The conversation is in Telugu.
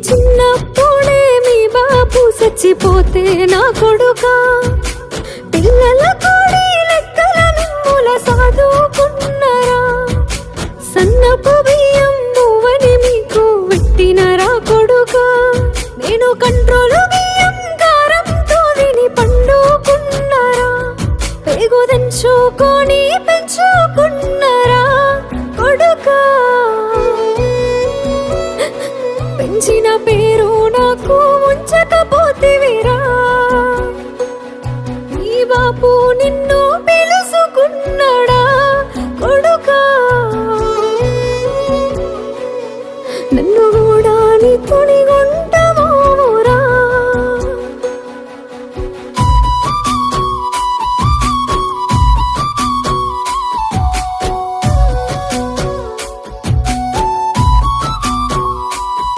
చిన్నప్పుడే మీ బాబు చచ్చిపోతే నా కొడుకా పిల్లల కోడి లెక్కల నిమ్ముల సాదుకున్నరా సన్నపు బియ్యం నువ్వని మీకు పెట్టినరా కొడుకా నేను కంట్రోలు బియ్యం కారంతో తిని పండుకున్నరా పేగు దంచుకొని పెంచుకున్నరా కొడుకా పెంచిన పేరు నాకు ఉంచకపోతే వీరా నీ బాపు నిన్ను